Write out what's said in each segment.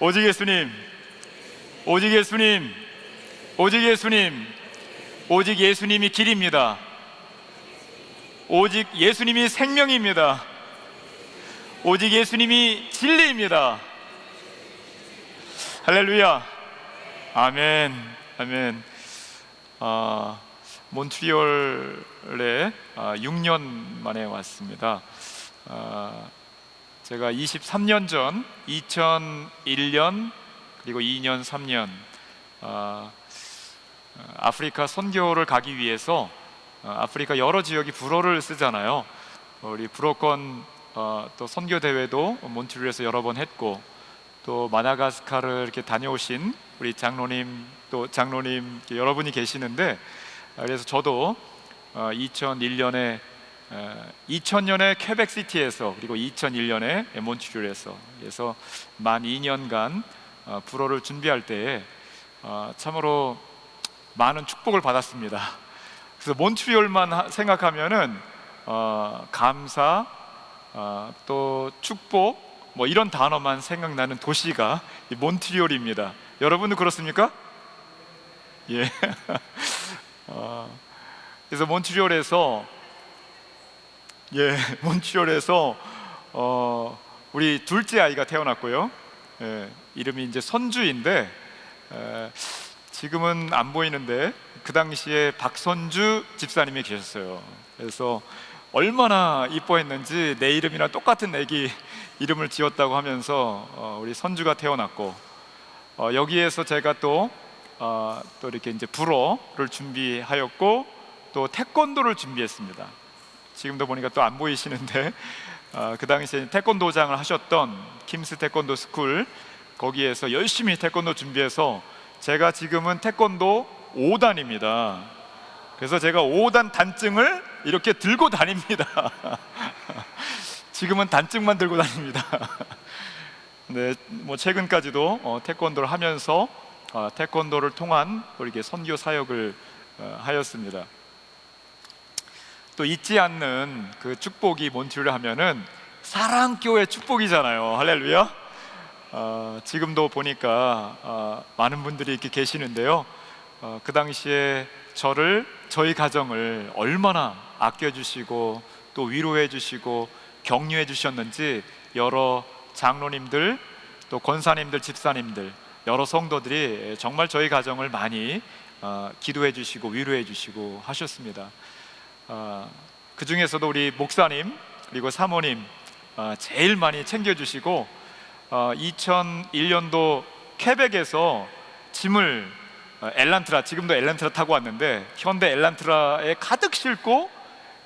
오직 예수님, 오직 예수님, 오직 예수님, 오직 예수님이 길입니다. 오직 예수님이 생명입니다. 오직 예수님이 진리입니다. 할렐루야. 아멘. 아멘. 몬트리올에 6년 만에 왔습니다. 제가 23년 전 2001년 그리고 2년 3년 아프리카 선교를 가기 위해서 아프리카 여러 지역이 불어를 쓰잖아요. 우리 불어권 또 선교 대회도 몬트리올에서 여러 번 했고, 또 마다가스카르 이렇게 다녀오신 우리 장로님, 또 장로님 여러분이 계시는데, 그래서 저도 2001년에 2000년에 퀘벡시티에서, 그리고 2001년에 몬트리올에서, 그래서 만 2년간 불어를 준비할 때에 참으로 많은 축복을 받았습니다. 그래서 몬트리올만 생각하면은 감사, 또 축복, 뭐 이런 단어만 생각나는 도시가 이 몬트리올입니다. 여러분도 그렇습니까? 예. 그래서 몬트리올에서 우리 둘째 아이가 태어났고요. 이름이 이제 선주인데, 지금은 안 보이는데 그 당시에 박선주 집사님이 계셨어요. 그래서 얼마나 이뻐했는지 내 이름이랑 똑같은 애기 이름을 지었다고 하면서 우리 선주가 태어났고, 여기에서 제가 또 이렇게 이제 불어를 준비하였고, 또 태권도를 준비했습니다. 지금도 보니까 또 안 보이시는데 그 당시에 태권도장을 하셨던 킴스 태권도 스쿨, 거기에서 열심히 태권도 준비해서 제가 지금은 태권도 5단입니다. 그래서 제가 5단 단증을 이렇게 들고 다닙니다. 지금은 단증만 들고 다닙니다. 네, 뭐 최근까지도 태권도를 하면서 태권도를 통한 이렇게 선교 사역을 하였습니다. 또 잊지 않는 그 축복이 몬트리올 하면은 사랑교회 축복이잖아요. 할렐루야. 지금도 보니까 많은 분들이 이렇게 계시는데요. 그 당시에 저희 가정을 얼마나 아껴주시고 또 위로해 주시고 격려해 주셨는지, 여러 장로님들, 또 권사님들, 집사님들, 여러 성도들이 정말 저희 가정을 많이 기도해 주시고 위로해 주시고 하셨습니다. 그 중에서도 우리 목사님 그리고 사모님 제일 많이 챙겨주시고, 2001년도 퀘벡에서 짐을 엘란트라, 지금도 엘란트라 타고 왔는데 현대 엘란트라에 가득 싣고,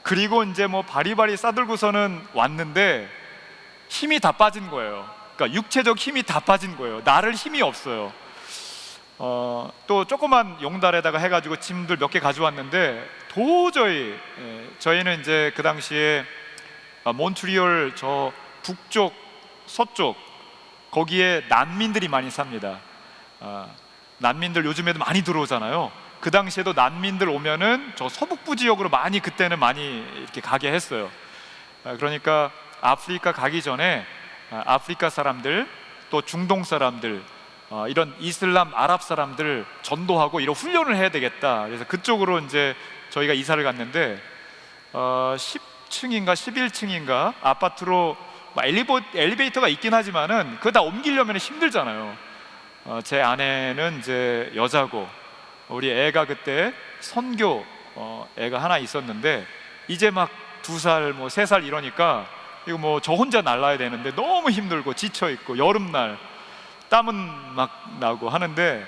그리고 이제 뭐 바리바리 싸들고서는 왔는데 힘이 다 빠진 거예요. 그러니까 육체적 힘이 다 빠진 거예요. 나를 힘이 없어요. 또 조그만 용달에다가 해가지고 짐들 몇 개 가져왔는데 도저히, 저희는 이제 그 당시에 몬트리올 저 북쪽, 서쪽 거기에 난민들이 많이 삽니다. 난민들 요즘에도 많이 들어오잖아요. 그 당시에도 난민들 오면은 저 서북부 지역으로 그때는 많이 이렇게 가게 했어요. 그러니까 아프리카 가기 전에 아프리카 사람들, 또 중동 사람들, 이런 이슬람 아랍 사람들 전도하고 이런 훈련을 해야 되겠다. 그래서 그쪽으로 이제 저희가 이사를 갔는데 10층인가 11층인가 아파트로 엘리베이터가 있긴 하지만은 그거 다 옮기려면 힘들잖아요. 제 아내는 이제 여자고, 우리 애가 그때 선교 애가 하나 있었는데 이제 막 2살 뭐 3살 이러니까 이거 뭐 저 혼자 날라야 되는데 너무 힘들고 지쳐있고, 여름날 땀은 막 나고 하는데,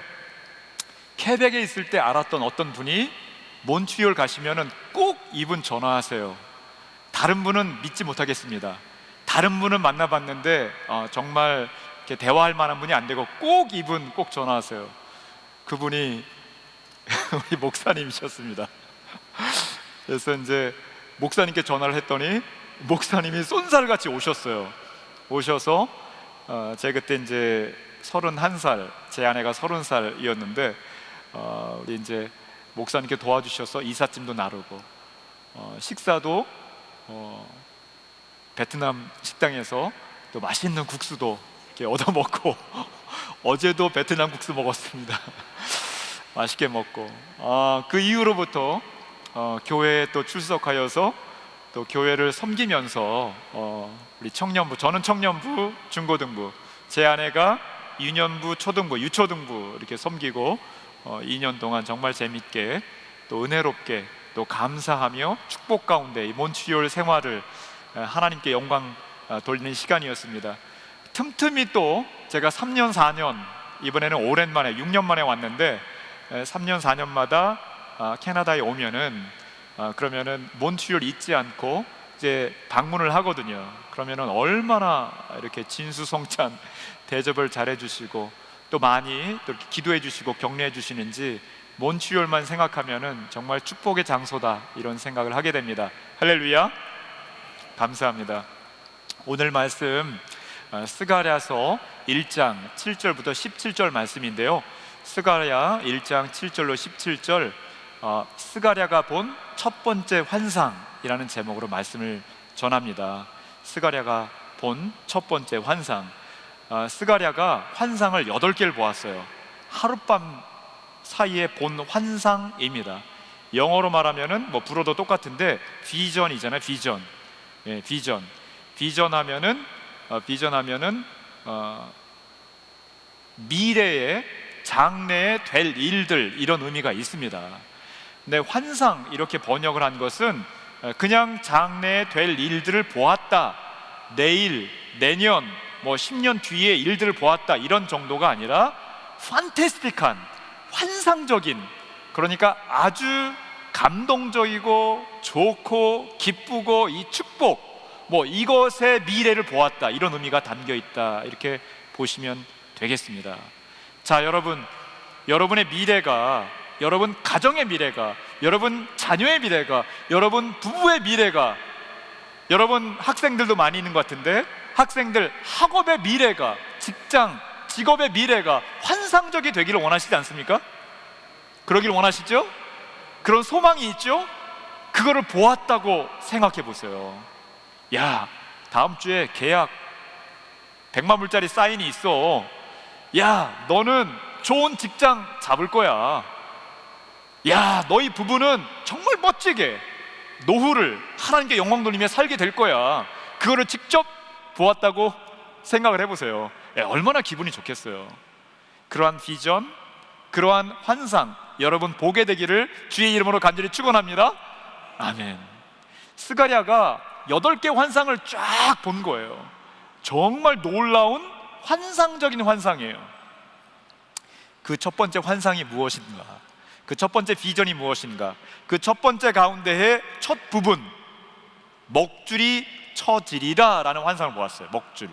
퀘벡에 있을 때 알았던 어떤 분이 몬트리올 가시면은 꼭 이분 전화하세요. 다른 분은 믿지 못하겠습니다. 다른 분은 만나봤는데 정말 이렇게 대화할 만한 분이 안 되고 꼭 이분 꼭 전화하세요. 그분이 우리 목사님이셨습니다. 그래서 이제 목사님께 전화를 했더니 목사님이 쏜살같이 오셨어요. 오셔서 제가 그때 이제 31살, 제 아내가 30살이었는데 우리 이제 목사님께 도와주셔서 이삿짐도 나르고, 식사도 베트남 식당에서 또 맛있는 국수도 이렇게 얻어먹고 어제도 베트남 국수 먹었습니다. 맛있게 먹고, 그 이후로부터 교회에 또 출석하여서 또 교회를 섬기면서 우리 청년부, 저는 청년부, 중고등부, 제 아내가 유년부, 초등부, 유초등부 이렇게 섬기고 2년 동안 정말 재밌게 또 은혜롭게 또 감사하며 축복 가운데 이 몬트리올 생활을 하나님께 영광 돌리는 시간이었습니다. 틈틈이 또 제가 3년 4년, 이번에는 오랜만에 6년 만에 왔는데 3년 4년마다 캐나다에 오면은 그러면은 몬트리올 잊지 않고 이제 방문을 하거든요. 그러면은 얼마나 이렇게 진수성찬 대접을 잘해 주시고 또 많이 또 이렇게 기도해 주시고 격려해 주시는지 몬트리올만 생각하면은 정말 축복의 장소다, 이런 생각을 하게 됩니다. 할렐루야, 감사합니다. 오늘 말씀 스가랴서 1장 7절부터 17절 말씀인데요, 스가랴 1장 7절로 17절, 스가랴가 본 첫 번째 환상이라는 제목으로 말씀을 전합니다. 스가랴가 본 첫 번째 환상. 스가랴가 환상을 8개를 보았어요. 하룻밤 사이에 본 환상입니다. 영어로 말하면은 뭐 불어도 똑같은데 비전이잖아요. 비전. 예, 비전. 비전하면은 미래에 장래에 될 일들, 이런 의미가 있습니다. 근데 환상 이렇게 번역을 한 것은 그냥 장래에 될 일들을 보았다, 내일, 내년, 뭐 10년 뒤의 일들을 보았다, 이런 정도가 아니라 판타스틱한, 환상적인, 그러니까 아주 감동적이고 좋고 기쁘고 이 축복, 뭐 이것의 미래를 보았다, 이런 의미가 담겨 있다, 이렇게 보시면 되겠습니다. 자, 여러분의 미래가, 여러분 가정의 미래가, 여러분 자녀의 미래가, 여러분 부부의 미래가, 여러분 학생들도 많이 있는 것 같은데 학생들 학업의 미래가, 직장, 직업의 미래가 환상적이 되기를 원하시지 않습니까? 그러기를 원하시죠? 그런 소망이 있죠? 그거를 보았다고 생각해 보세요. 야, 다음 주에 계약 100만 불짜리 사인이 있어. 야, 너는 좋은 직장 잡을 거야. 야, 너희 부부는 정말 멋지게 노후를 하나님께 영광 돌리며 살게 될 거야. 그거를 직접 보았다고 생각을 해보세요. 얼마나 기분이 좋겠어요. 그러한 비전, 그러한 환상 여러분 보게 되기를 주의 이름으로 간절히 축원합니다. 아멘. 스가랴가 8개 환상을 쫙 본 거예요. 정말 놀라운 환상적인 환상이에요. 그 첫 번째 환상이 무엇인가? 그 첫 번째 비전이 무엇인가? 그 첫 번째 가운데의 첫 부분, 먹줄이 처지리라 라는 환상을 보았어요. 먹줄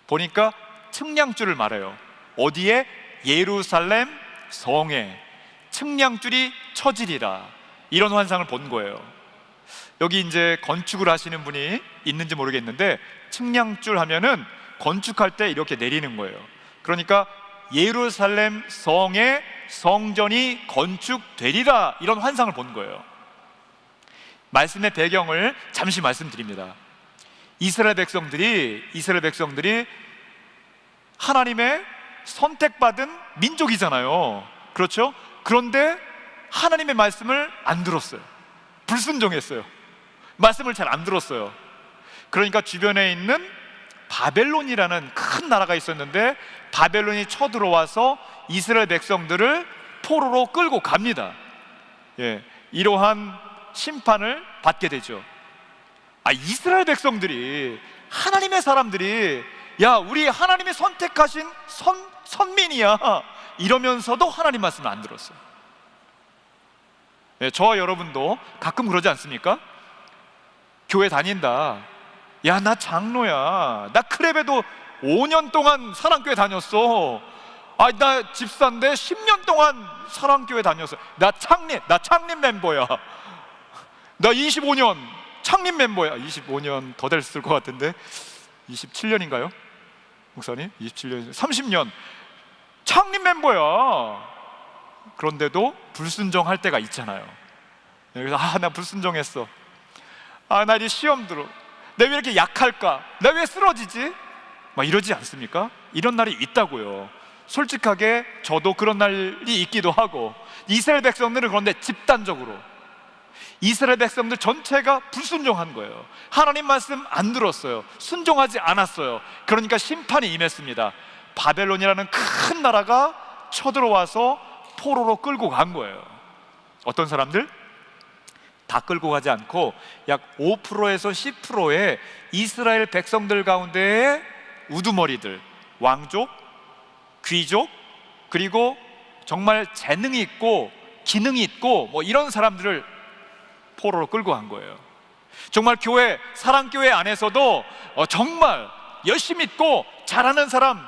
보니까 측량줄을 말해요. 어디에? 예루살렘 성에 측량줄이 처지리라, 이런 환상을 본 거예요. 여기 이제 건축을 하시는 분이 있는지 모르겠는데 측량줄 하면은 건축할 때 이렇게 내리는 거예요. 그러니까 예루살렘 성에 성전이 건축되리라, 이런 환상을 본 거예요. 말씀의 배경을 잠시 말씀드립니다. 이스라엘 백성들이 하나님의 선택받은 민족이잖아요. 그렇죠? 그런데 하나님의 말씀을 안 들었어요. 불순종했어요. 말씀을 잘 안 들었어요. 그러니까 주변에 있는 바벨론이라는 큰 나라가 있었는데 바벨론이 쳐들어와서 이스라엘 백성들을 포로로 끌고 갑니다. 이러한 심판을 받게 되죠. 이스라엘 백성들이, 하나님의 사람들이, 야, 우리 하나님이 선택하신 선민이야, 이러면서도 하나님 말씀을 안 들었어요. 저와 여러분도 가끔 그러지 않습니까? 교회 다닌다. 야, 나 장로야. 나 크랩에도 5년 동안 사랑교회 다녔어. 나 집사인데 10년 동안 사랑교회 다녔어. 나 창립 멤버야. 나 25년 창립 멤버야. 25년 더 됐을 것 같은데 27년인가요? 목사님? 27년, 30년 창립 멤버야. 그런데도 불순종할 때가 있잖아요. 그래서 나 불순종했어. 나 이제 시험 들어. 내가 왜 이렇게 약할까? 내가 왜 쓰러지지? 막 이러지 않습니까? 이런 날이 있다고요. 솔직하게 저도 그런 날이 있기도 하고, 이스라엘 백성들은 그런데 집단적으로 이스라엘 백성들 전체가 불순종한 거예요. 하나님 말씀 안 들었어요. 순종하지 않았어요. 그러니까 심판이 임했습니다. 바벨론이라는 큰 나라가 쳐들어와서 포로로 끌고 간 거예요. 어떤 사람들? 다 끌고 가지 않고 약 5%에서 10%의 이스라엘 백성들 가운데의 우두머리들, 왕족, 귀족, 그리고 정말 재능이 있고 기능이 있고 뭐 이런 사람들을 포로로 끌고 간 거예요. 정말 교회, 사랑교회 안에서도 정말 열심히 믿고 잘하는 사람,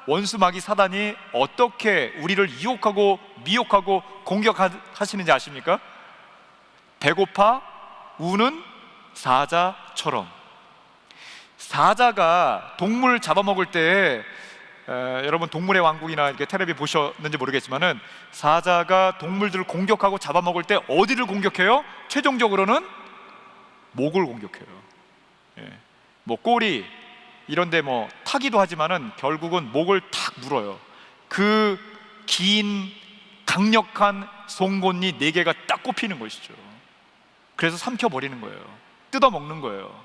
원수 마귀 사단이 어떻게 우리를 유혹하고 미혹하고 공격하시는지 아십니까? 배고파 우는 사자처럼. 사자가 동물 잡아먹을 때 여러분 동물의 왕국이나 이렇게 텔레비 보셨는지 모르겠지만은, 사자가 동물들을 공격하고 잡아먹을 때 어디를 공격해요? 최종적으로는 목을 공격해요. 뭐 꼬리 이런데 뭐 타기도 하지만은 결국은 목을 탁 물어요. 그 긴 강력한 송곳니 4개가 딱 꼽히는 것이죠. 그래서 삼켜버리는 거예요. 뜯어먹는 거예요.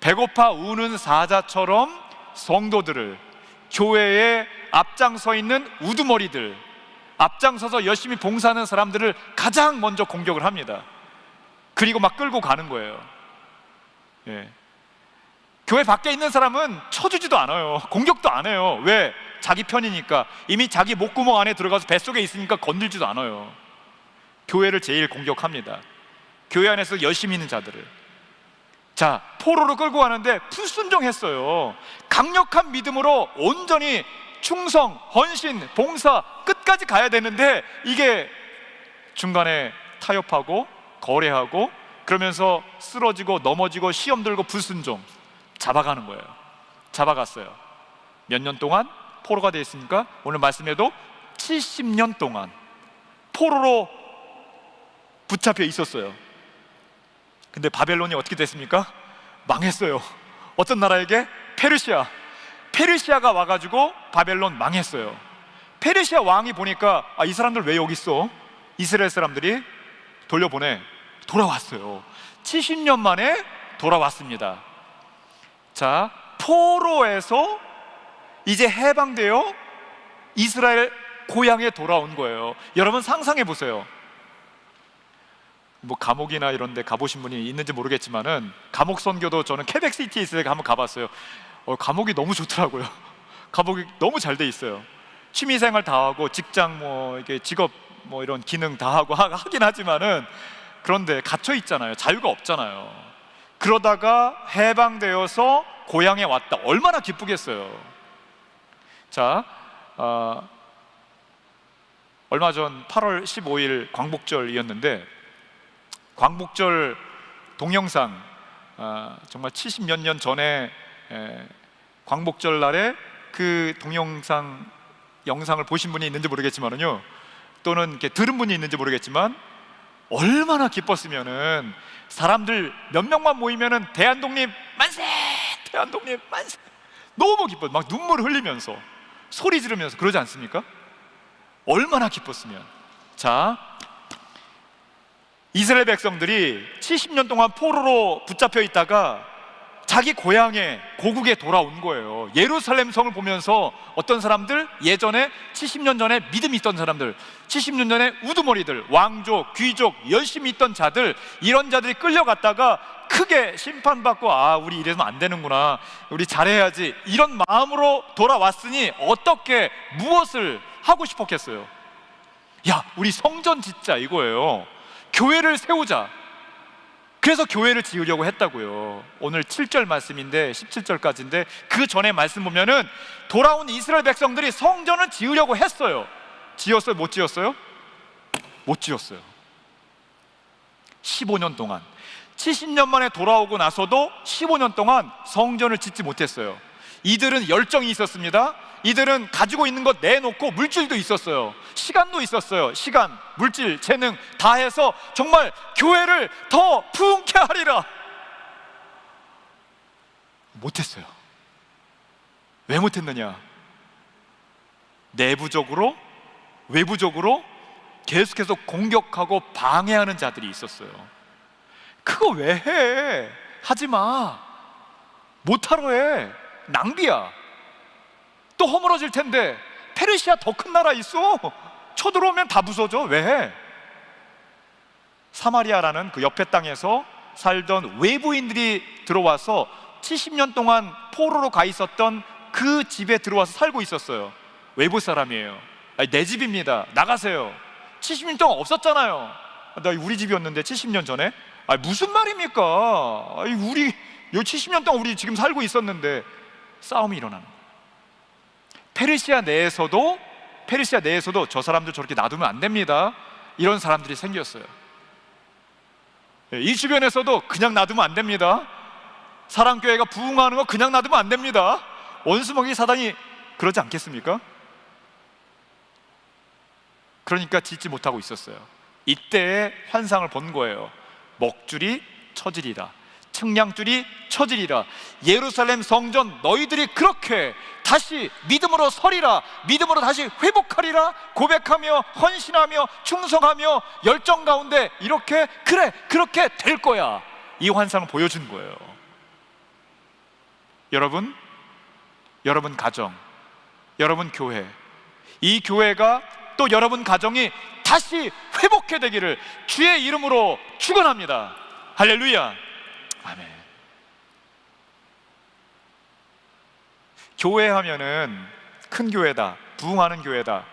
배고파 우는 사자처럼 성도들을, 교회에 앞장서 있는 우두머리들, 앞장서서 열심히 봉사하는 사람들을 가장 먼저 공격을 합니다. 그리고 막 끌고 가는 거예요. 교회 밖에 있는 사람은 쳐주지도 않아요. 공격도 안 해요. 왜? 자기 편이니까. 이미 자기 목구멍 안에 들어가서 뱃속에 있으니까 건들지도 않아요. 교회를 제일 공격합니다. 교회 안에서 열심히 있는 자들을. 자, 포로로 끌고 가는데 불순종했어요. 강력한 믿음으로 온전히 충성, 헌신, 봉사 끝까지 가야 되는데, 이게 중간에 타협하고 거래하고 그러면서 쓰러지고 넘어지고 시험 들고 불순종, 잡아가는 거예요. 잡아갔어요. 몇 년 동안 포로가 되어 있으니까 오늘 말씀에도 70년 동안 포로로 붙잡혀 있었어요. 근데 바벨론이 어떻게 됐습니까? 망했어요. 어떤 나라에게? 페르시아가 와가지고 바벨론 망했어요. 페르시아 왕이 보니까 이 사람들 왜 여기 있어? 이스라엘 사람들이 돌아왔어요. 70년 만에 돌아왔습니다. 자, 포로에서 이제 해방되어 이스라엘 고향에 돌아온 거예요. 여러분 상상해 보세요. 뭐 감옥이나 이런 데 가보신 분이 있는지 모르겠지만은, 감옥 선교도 저는 케벡시티에 있을 때 한번 가봤어요. 감옥이 너무 좋더라고요. 감옥이 너무 잘 돼 있어요. 취미생활 다 하고 직장 뭐 이게 직업 뭐 이런 기능 다 하고 하긴 하지만은, 그런데 갇혀 있잖아요. 자유가 없잖아요. 그러다가 해방되어서 고향에 왔다. 얼마나 기쁘겠어요. 자, 얼마 전 8월 15일 광복절이었는데, 광복절 동영상, 정말 70몇 년 전에 광복절 날에 그 동영상 영상을 보신 분이 있는지 모르겠지만은요, 또는 이렇게 들은 분이 있는지 모르겠지만, 얼마나 기뻤으면은, 사람들 몇 명만 모이면은 대한독립 만세! 대한독립 만세! 너무 기뻐. 막 눈물 흘리면서 소리 지르면서 그러지 않습니까? 얼마나 기뻤으면. 자, 이스라엘 백성들이 70년 동안 포로로 붙잡혀 있다가 자기 고향에, 고국에 돌아온 거예요. 예루살렘 성을 보면서 어떤 사람들, 예전에 70년 전에 믿음이 있던 사람들, 70년 전에 우두머리들, 왕족, 귀족, 열심히 있던 자들, 이런 자들이 끌려갔다가 크게 심판받고, 우리 이래서는 안 되는구나, 우리 잘해야지, 이런 마음으로 돌아왔으니 어떻게, 무엇을 하고 싶었겠어요? 우리 성전 짓자, 이거예요. 교회를 세우자. 그래서 교회를 지으려고 했다고요. 오늘 7절 말씀인데, 17절까지인데, 그 전에 말씀 보면은 돌아온 이스라엘 백성들이 성전을 지으려고 했어요. 지었어요? 못 지었어요? 못 지었어요. 15년 동안, 70년 만에 돌아오고 나서도 15년 동안 성전을 짓지 못했어요. 이들은 열정이 있었습니다. 이들은 가지고 있는 것 내놓고, 물질도 있었어요. 시간도 있었어요. 시간, 물질, 재능 다 해서 정말 교회를 더 부흥케 하리라. 못했어요. 왜 못했느냐? 내부적으로 외부적으로 계속해서 공격하고 방해하는 자들이 있었어요. 그거 왜 해? 하지마. 못하러 해. 낭비야. 또 허물어질 텐데. 페르시아 더 큰 나라 있어. 쳐들어오면 다 부서져. 왜 해? 사마리아라는 그 옆에 땅에서 살던 외부인들이 들어와서 70년 동안 포로로 가 있었던 그 집에 들어와서 살고 있었어요. 외부 사람이에요. 아니, 내 집입니다. 나가세요. 70년 동안 없었잖아요. 나 우리 집이었는데 70년 전에. 아니, 무슨 말입니까? 아니, 우리 요 70년 동안 우리 지금 살고 있었는데. 싸움이 일어나는 거예요. 페르시아 내에서도 저 사람들 저렇게 놔두면 안 됩니다. 이런 사람들이 생겼어요. 이 주변에서도 그냥 놔두면 안 됩니다. 사랑교회가 부흥하는 거 그냥 놔두면 안 됩니다. 원수먹이 사단이 그러지 않겠습니까? 그러니까 짓지 못하고 있었어요. 이때의 환상을 본 거예요. 먹줄이 처지리라, 측량줄이 처지리라. 예루살렘 성전 너희들이 그렇게 다시 믿음으로 서리라, 믿음으로 다시 회복하리라. 고백하며 헌신하며 충성하며 열정 가운데 이렇게, 그래 그렇게 될 거야. 이 환상을 보여준 거예요. 여러분 가정, 여러분 교회, 이 교회가 또 여러분 가정이 다시 회복해 되기를 주의 이름으로 축원합니다. 할렐루야. 아멘. 교회 하면은 큰 교회다, 부흥하는 교회다.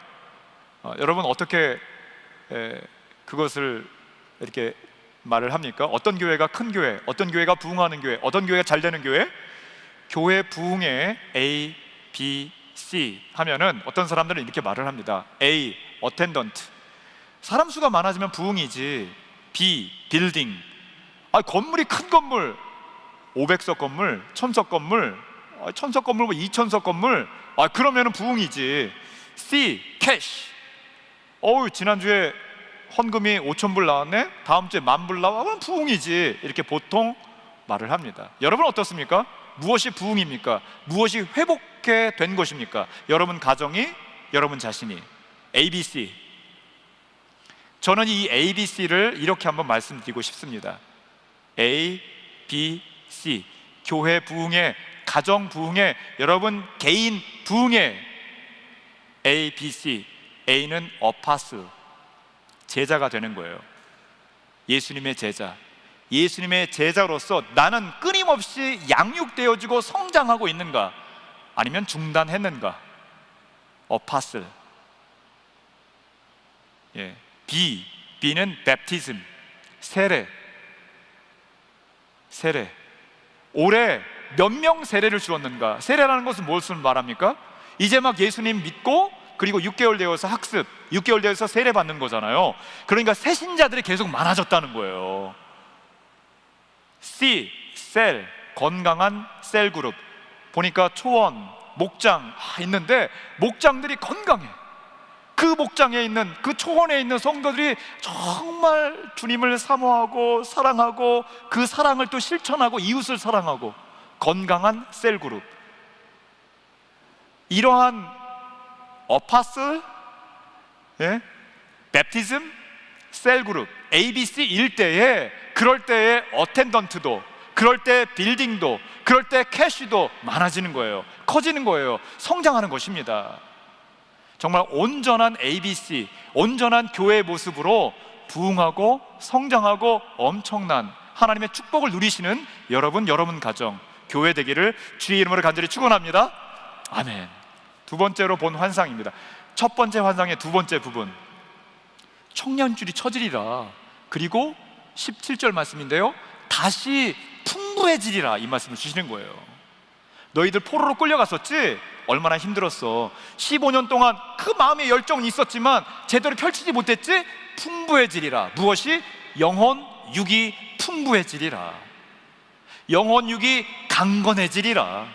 여러분 어떻게 그것을 이렇게 말을 합니까? 어떤 교회가 큰 교회, 어떤 교회가 부흥하는 교회, 어떤 교회가 잘 되는 교회? 교회 부흥의 A, B, C 하면은 어떤 사람들은 이렇게 말을 합니다. A, 어텐던트. 사람 수가 많아지면 부흥이지. B, 빌딩. 건물이 큰 건물, 500석 건물, 1000석 건물, 1000석 건물, 2000석 건물, 그러면은 부흥이지. C, 캐시. 지난주에 헌금이 5,000불 나왔네? 다음 주에 10,000불 나오면 부흥이지. 이렇게 보통 말을 합니다. 여러분 어떻습니까? 무엇이 부흥입니까? 무엇이 회복해 된 것입니까? 여러분 가정이, 여러분 자신이. ABC. 저는 이 ABC를 이렇게 한번 말씀드리고 싶습니다. A, B, C. 교회 부흥회, 가정 부흥회, 여러분 개인 부흥회. A, B, C. A는 어파스, 제자가 되는 거예요. 예수님의 제자. 예수님의 제자로서 나는 끊임없이 양육되어지고 성장하고 있는가? 아니면 중단했는가? 어파슬. B는 베프티즘, 세례. 올해 몇 명 세례를 주었는가? 세례라는 것은 무엇을 말합니까? 이제 막 예수님 믿고 그리고 6개월 되어서 학습, 6개월 되어서 세례 받는 거잖아요. 그러니까 새신자들이 계속 많아졌다는 거예요. C, 셀, 건강한 셀 그룹. 보니까 초원, 목장 있는데 목장들이 건강해. 그 목장에 있는, 그 초원에 있는 성도들이 정말 주님을 사모하고 사랑하고 그 사랑을 또 실천하고 이웃을 사랑하고 건강한 셀 그룹. 이러한 어파슬, 베프티즘, 셀 그룹, ABC 일대에, 그럴 때에 어텐던트도, 그럴 때 빌딩도, 그럴 때 캐시도 많아지는 거예요. 커지는 거예요. 성장하는 것입니다. 정말 온전한 ABC, 온전한 교회의 모습으로 부흥하고 성장하고 엄청난 하나님의 축복을 누리시는 여러분 가정, 교회 되기를 주의 이름으로 간절히 축원합니다. 아멘. 두 번째로 본 환상입니다. 첫 번째 환상의 두 번째 부분, 청년줄이 처지리라. 그리고 17절 말씀인데요, 다시 풍부해지리라, 이 말씀을 주시는 거예요. 너희들 포로로 끌려갔었지? 얼마나 힘들었어. 15년 동안 그 마음의 열정이 있었지만 제대로 펼치지 못했지? 풍부해지리라. 무엇이? 영혼 육이 풍부해지리라. 영혼 육이 강건해지리라.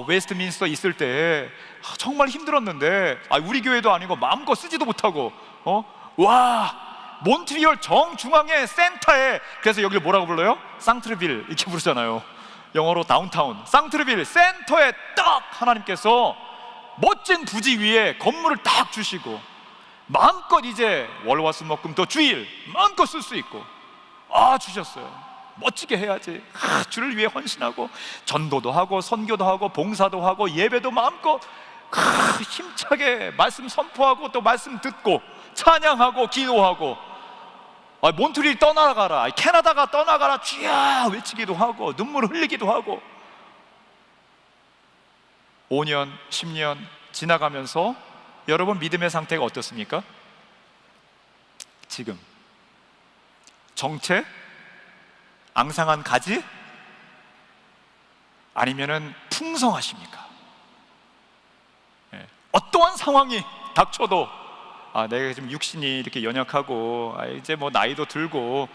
웨스트민스터 있을 때 정말 힘들었는데 우리 교회도 아니고 마음껏 쓰지도 못하고 몬트리올 정중앙에 센터에, 그래서 여기를 뭐라고 불러요? 상트르빌 이렇게 부르잖아요. 영어로 다운타운. 상트르빌 센터에 딱 하나님께서 멋진 부지 위에 건물을 딱 주시고 마음껏 이제 월화수목금토 주일 마음껏 쓸 수 있고 주셨어요. 멋지게 해야지. 주를 위해 헌신하고 전도도 하고 선교도 하고 봉사도 하고 예배도 마음껏 힘차게 말씀 선포하고 또 말씀 듣고 찬양하고 기도하고 몬트리올 떠나가라, 캐나다가 떠나가라 주야 외치기도 하고 눈물을 흘리기도 하고 5년, 10년 지나가면서 여러분 믿음의 상태가 어떻습니까? 지금 정체? 앙상한 가지? 아니면은 풍성하십니까? 어떠한 상황이 닥쳐도 내가 지금 육신이 이렇게 연약하고 이제 뭐 나이도 들고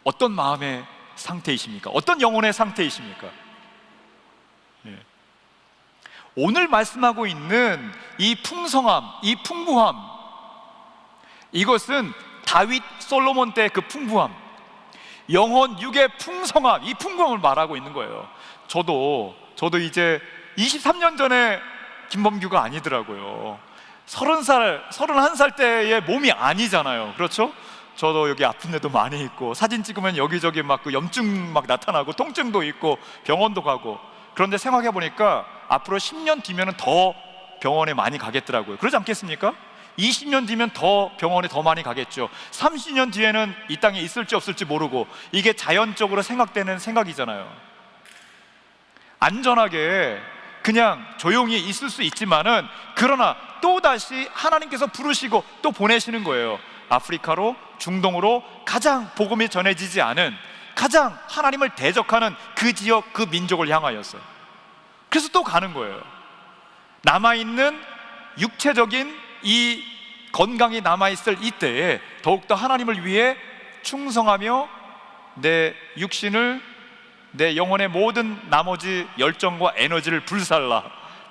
어떤 마음의 상태이십니까? 어떤 영혼의 상태이십니까? 오늘 말씀하고 있는 이 풍성함, 이 풍부함, 이것은 다윗 솔로몬 때 그 풍부함, 영혼 육의 풍성함, 이 풍부함을 말하고 있는 거예요. 저도 이제 23년 전에 김범규가 아니더라고요. 30살, 31살 때의 몸이 아니잖아요. 그렇죠? 저도 여기 아픈 데도 많이 있고 사진 찍으면 여기저기 막 그 염증 막 나타나고 통증도 있고 병원도 가고. 그런데 생각해 보니까 앞으로 10년 뒤면 더 병원에 많이 가겠더라고요. 그러지 않겠습니까? 20년 뒤면 더 병원에 더 많이 가겠죠. 30년 뒤에는 이 땅에 있을지 없을지 모르고, 이게 자연적으로 생각되는 생각이잖아요. 안전하게 그냥 조용히 있을 수 있지만은, 그러나 또다시 하나님께서 부르시고 또 보내시는 거예요. 아프리카로, 중동으로 가장 복음이 전해지지 않은, 가장 하나님을 대적하는 그 지역, 그 민족을 향하여서. 그래서 또 가는 거예요. 남아있는 육체적인 이 건강이 남아있을 이때에 더욱더 하나님을 위해 충성하며 내 육신을, 내 영혼의 모든 나머지 열정과 에너지를 불살라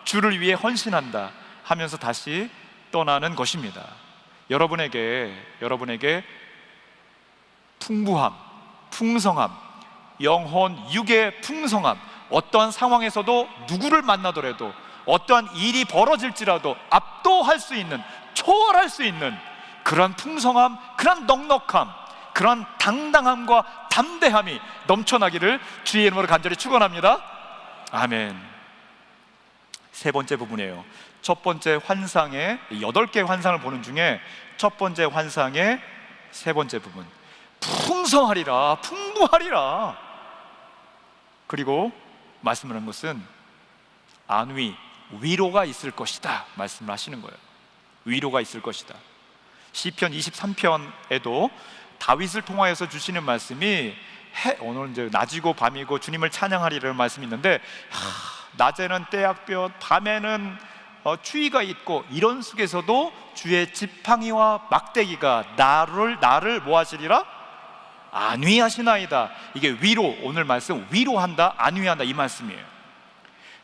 주를 위해 헌신한다 하면서 다시 떠나는 것입니다. 여러분에게 풍부함, 풍성함, 영혼 육의 풍성함, 어떠한 상황에서도 누구를 만나더라도, 어떠한 일이 벌어질지라도 압도할 수 있는, 초월할 수 있는 그런 풍성함, 그런 넉넉함, 그런 당당함과 담대함이 넘쳐나기를 주의 이름으로 간절히 축원합니다. 아멘. 세 번째 부분이에요. 첫 번째 환상의 8개의 환상을 보는 중에 첫 번째 환상의 세 번째 부분, 풍성하리라, 풍부하리라. 그리고 말씀하는 것은 안위, 위로가 있을 것이다 말씀을 하시는 거예요. 위로가 있을 것이다. 시편 23편에도 다윗을 통하여서 주시는 말씀이, 오늘 이제 낮이고 밤이고 주님을 찬양하리라는 말씀이 있는데, 낮에는 떼약볕, 밤에는 추위가 있고, 이런 속에서도 주의 지팡이와 막대기가 나를 뭐 하시리라? 안위하시나이다. 이게 위로, 오늘 말씀 위로한다, 안위한다, 이 말씀이에요.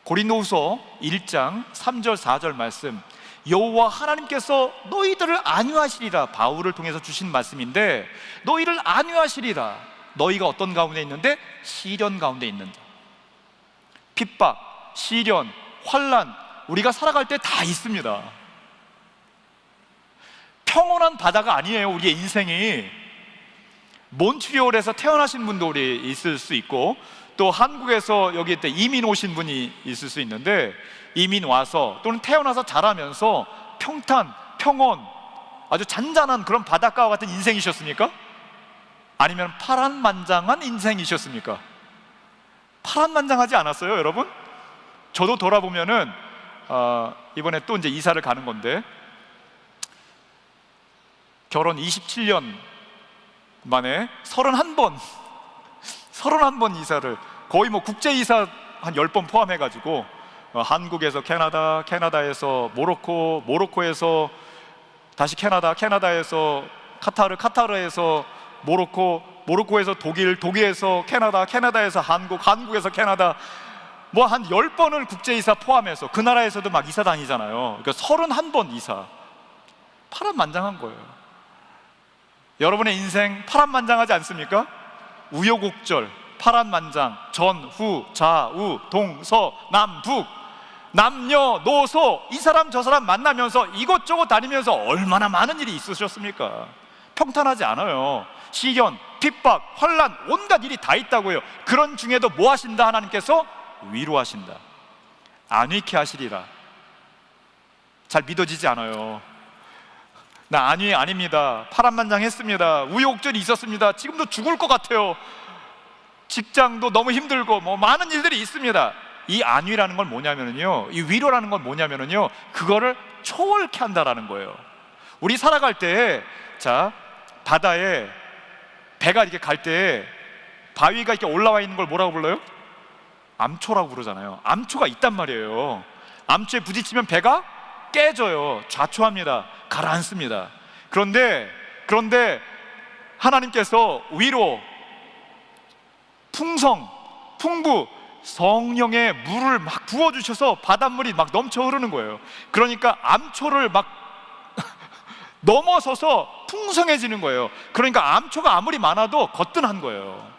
고린도후서 1장 3절 4절 말씀, 여호와 하나님께서 너희들을 안위하시리라, 바울을 통해서 주신 말씀인데, 너희를 안위하시리라. 너희가 어떤 가운데 있는데? 시련 가운데 있는다. 핍박, 시련, 환난, 우리가 살아갈 때 다 있습니다. 평온한 바다가 아니에요, 우리의 인생이. 몬트리올에서 태어나신 분도 우리 있을 수 있고, 또 한국에서 여기 때 이민 오신 분이 있을 수 있는데, 이민 와서 또는 태어나서 자라면서 평탄, 평온, 아주 잔잔한 그런 바닷가와 같은 인생이셨습니까? 아니면 파란만장한 인생이셨습니까? 파란만장하지 않았어요, 여러분? 저도 돌아보면은 이번에 또 이제 이사를 가는 건데, 결혼 27년 만에 31번 이사를, 거의 뭐 국제 이사 한 10번 포함해가지고, 한국에서 캐나다, 캐나다에서 모로코, 모로코에서 다시 캐나다, 캐나다에서 카타르, 카타르에서 모로코, 모로코에서 독일, 독일에서 캐나다, 캐나다에서 한국, 한국에서 캐나다, 뭐 한 10번을 국제이사 포함해서, 그 나라에서도 막 이사 다니잖아요. 그러니까 31번 이사. 파란만장한 거예요. 여러분의 인생 파란만장하지 않습니까? 우여곡절, 파란만장, 전, 후, 좌우, 동, 서, 남, 북. 남녀노소 이 사람 저 사람 만나면서 이것저것 다니면서 얼마나 많은 일이 있으셨습니까? 평탄하지 않아요. 시련, 핍박, 환난, 온갖 일이 다 있다고요. 그런 중에도 뭐 하신다? 하나님께서 위로하신다. 안위케 하시리라. 잘 믿어지지 않아요. 나 안위 아닙니다. 파란만장했습니다. 우여곡절이 있었습니다. 지금도 죽을 것 같아요. 직장도 너무 힘들고 뭐 많은 일들이 있습니다. 이 안위라는 건 뭐냐면요, 이 위로라는 건 뭐냐면요, 그거를 초월케 한다라는 거예요. 우리 살아갈 때, 자, 바다에 배가 이렇게 갈 때 바위가 이렇게 올라와 있는 걸 뭐라고 불러요? 암초라고 부르잖아요. 암초가 있단 말이에요. 암초에 부딪히면 배가 깨져요. 좌초합니다. 가라앉습니다. 그런데 하나님께서 위로, 풍성, 풍부, 성령의 물을 막 부어주셔서 바닷물이 막 넘쳐 흐르는 거예요. 그러니까 암초를 막 넘어서서 풍성해지는 거예요. 그러니까 암초가 아무리 많아도 거뜬한 거예요.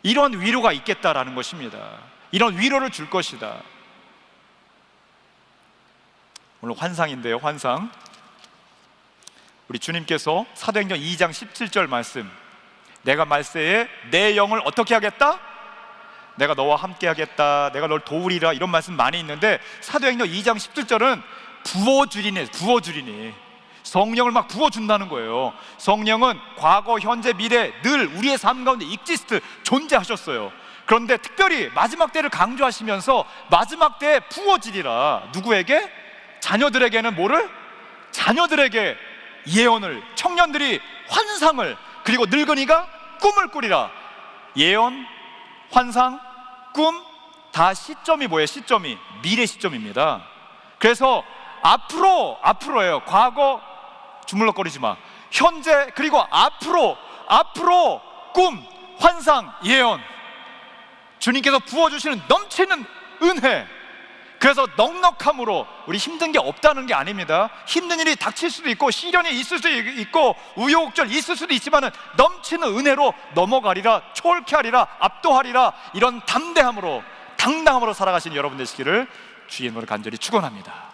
이런 위로가 있겠다라는 것입니다. 이런 위로를 줄 것이다. 오늘 환상인데요, 환상. 우리 주님께서 사도행전 2장 17절 말씀, 내가 말세에 내 영을 어떻게 하겠다? 내가 너와 함께 하겠다, 내가 널 도우리라, 이런 말씀 많이 있는데 사도행전 2장 17절은 부어주리니 성령을 막 부어준다는 거예요. 성령은 과거, 현재, 미래 늘 우리의 삶 가운데 익지스트 존재하셨어요. 그런데 특별히 마지막 때를 강조하시면서 마지막 때에 부어지리라. 누구에게? 자녀들에게는 뭐를? 자녀들에게 예언을, 청년들이 환상을, 그리고 늙은이가 꿈을 꾸리라. 예언, 환상, 꿈, 다 시점이 뭐예요? 시점이 미래 시점입니다. 그래서 앞으로예요. 과거 주물럭거리지 마. 현재, 그리고 앞으로 꿈, 환상, 예언, 주님께서 부어주시는 넘치는 은혜. 그래서 넉넉함으로, 우리 힘든 게 없다는 게 아닙니다. 힘든 일이 닥칠 수도 있고 시련이 있을 수도 있고 우여곡절 있을 수도 있지만은 넘치는 은혜로 넘어가리라, 초월케 하리라, 압도하리라, 이런 담대함으로, 당당함으로 살아가신 여러분 되시기를 주의 이름으로 간절히 축원합니다.